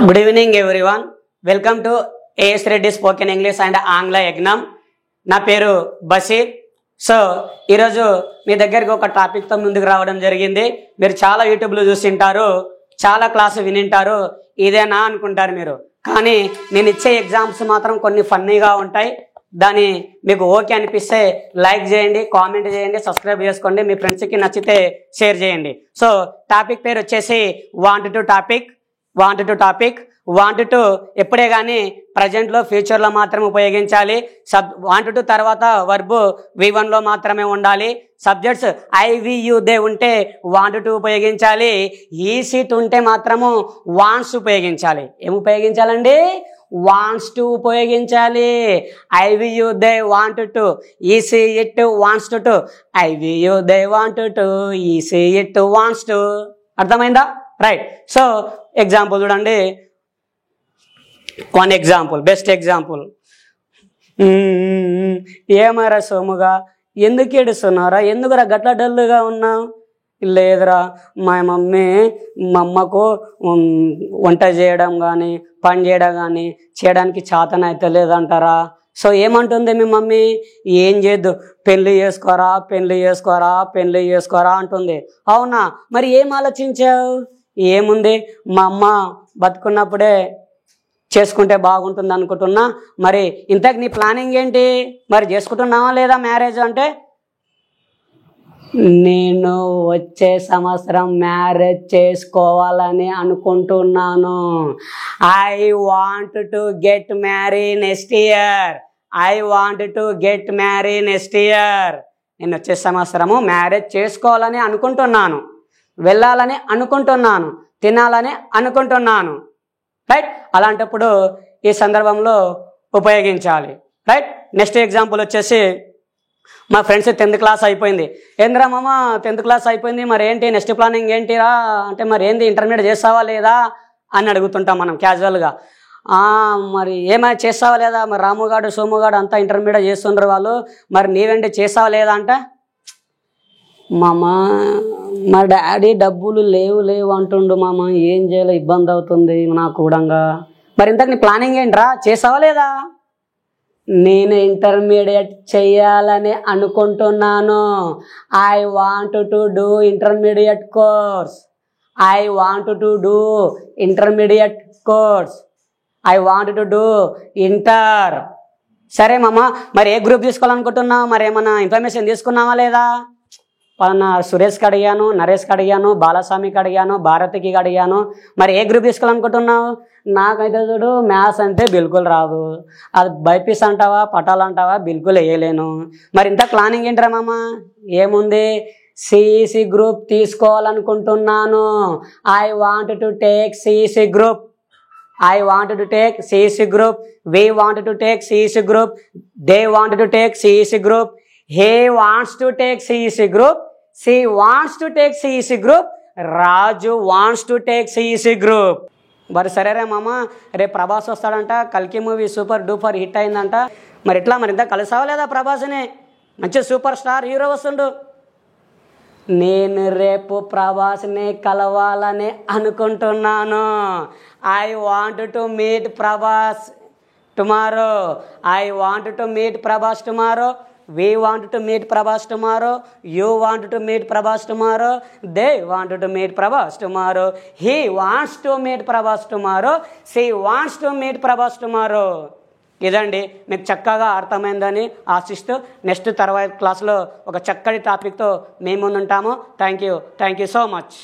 Good evening everyone. Welcome to AS Reddy Spoken English and Angla Yagnam. నా పేరు Basheer. So ఈరోజు మీ దగ్గరికి ఒక టాపిక్తో ముందుకు రావడం జరిగింది. మీరు చాలా యూట్యూబ్లో చూసింటారు, చాలా క్లాసు వినింటారు, ఇదేనా అనుకుంటారు మీరు. కానీ నేను ఇచ్చే ఎగ్జామ్స్ మాత్రం కొన్ని ఫన్నీగా ఉంటాయి. దాన్ని మీకు ఓకే అనిపిస్తే లైక్ చేయండి, కామెంట్ చేయండి, సబ్స్క్రైబ్ చేసుకోండి, మీ ఫ్రెండ్స్కి నచ్చితే షేర్ చేయండి. సో టాపిక్ పేరు వచ్చేసి వాంట్ టు ఎప్పుడే కానీ ప్రజెంట్లో ఫ్యూచర్లో మాత్రమే ఉపయోగించాలి. వాంట్ టు తర్వాత వర్బ్ V1లో మాత్రమే ఉండాలి. Subjects I we you they ఉంటే వాంట్ టు ఉపయోగించాలి. ఈ సీట్ ఉంటే మాత్రము వాంట్స్ ఉపయోగించాలి. ఏం ఉపయోగించాలండి? వాంట్స్ టు ఉపయోగించాలి. I we you they want to, he she it wants to, I we you they want to, he she it wants to. అర్థమైందా? Right. So example చూడండి. One example, best example. ఏమరా సోముగా, ఎందుకు ఏడుస్తున్నారా? ఎందుకురా గట్ల డల్లుగా ఉన్నావు? లేదురా, మా అమ్మకు వంట చేయడం కానీ పని చేయడం కానీ చేయడానికి చేతన అయితే లేదంటారా? సో ఏమంటుంది మీ మమ్మీ? ఏం చేద్దు, పెళ్ళి చేసుకోరా అంటుంది. అవునా? మరి ఏం ఆలోచించావు? ఏముంది, మా అమ్మ బతుకున్నప్పుడే చేసుకుంటే బాగుంటుంది అనుకుంటున్నా. మరి ఇంతకు నీ ప్లానింగ్ ఏంటి? మరి చేసుకుంటున్నావా లేదా మ్యారేజ్ అంటే? నేను వచ్చే సంవత్సరం మ్యారేజ్ చేసుకోవాలని అనుకుంటున్నాను. I want to get marry next year. నేను వచ్చే సంవత్సరము మ్యారేజ్ చేసుకోవాలని అనుకుంటున్నాను, వెళ్ళాలని అనుకుంటున్నాను, తినాలని అనుకుంటున్నాను. రైట్? అలాంటప్పుడు ఈ సందర్భంలో ఉపయోగించాలి. రైట్? నెక్స్ట్ ఎగ్జాంపుల్ వచ్చేసి, మా ఫ్రెండ్స్ 10th క్లాస్ అయిపోయింది. ఏంద్రా మామ 10th క్లాస్ అయిపోయింది, మరి ఏంటి నెక్స్ట్ ప్లానింగ్ ఏంటిరా అంటే, మరి ఏంది ఇంటర్మీడియట్ చేస్తావా లేదా అని అడుగుతుంటాం మనం క్యాజువల్గా. మరి ఏమైనా చేస్తావా లేదా? మరి రాముగాడు సోముగాడు అంతా ఇంటర్మీడియట్ చేస్తుండ్రు వాళ్ళు, మరి నీవేంటి చేస్తావా లేదా అంటే, మా డాడీ డబ్బులు లేవు అంటుండు మామ, ఏం చేయాలో ఇబ్బంది అవుతుంది నాకు కూడా. మరి ఇంతకు నీ ప్లానింగ్ ఏంట్రా, చేసావా లేదా? నేను ఇంటర్మీడియట్ చేయాలని అనుకుంటున్నాను. I want to do intermediate course. I want to do inter. సరే మామ, మరి ఏ గ్రూప్ తీసుకోవాలనుకుంటున్నావు? మరి ఏమన్నా ఇన్ఫర్మేషన్ తీసుకున్నావా లేదా? పలానా సురేష్కి అడిగాను, నరేష్కి అడిగాను, బాలస్వామికి అడిగాను, భారతికి అడిగాను. మరి ఏ గ్రూప్ తీసుకోవాలనుకుంటున్నావు? నాకైతే చూడు, మ్యాథ్స్ అంటే బిల్కుల్ రాదు. అది బైపీస్ అంటావా, పటాలు అంటావా, బిల్కుల్ వేయలేను. మరి ఇంత ప్లానింగ్ ఏంట్రా మామ? ఏముంది, సిఈసి గ్రూప్ తీసుకోవాలనుకుంటున్నాను. I want to take CEC group. We want to take CEC group. They want to take CEC group. He wants to take CEC group. She wants to take CEC group. Raju wants to take CEC group. మరి సరేరా మామ, రేపు ప్రభాస్ వస్తాడంట, కల్కి movie super duper hit అయిందంట. మరి ఎట్లా, మరి ఇంత కలిసావా లేదా ప్రభాస్ని? మంచి సూపర్ స్టార్ హీరో వస్తుండు. నేను రేపు ప్రభాస్ని కలవాలని అనుకుంటున్నాను. I want to meet Prabhas tomorrow. We want to meet Prabhas tomorrow. You want to meet Prabhas tomorrow. They want to meet Prabhas tomorrow. He wants to meet Prabhas tomorrow. She wants to meet Prabhas tomorrow. ఇదండి, మీకు చక్కగా అర్థమైందని ఆశిస్తూ next తర్వాత క్లాస్లో ఒక చక్కటి టాపిక్తో మేము ముందుంటాము. Thank you so much.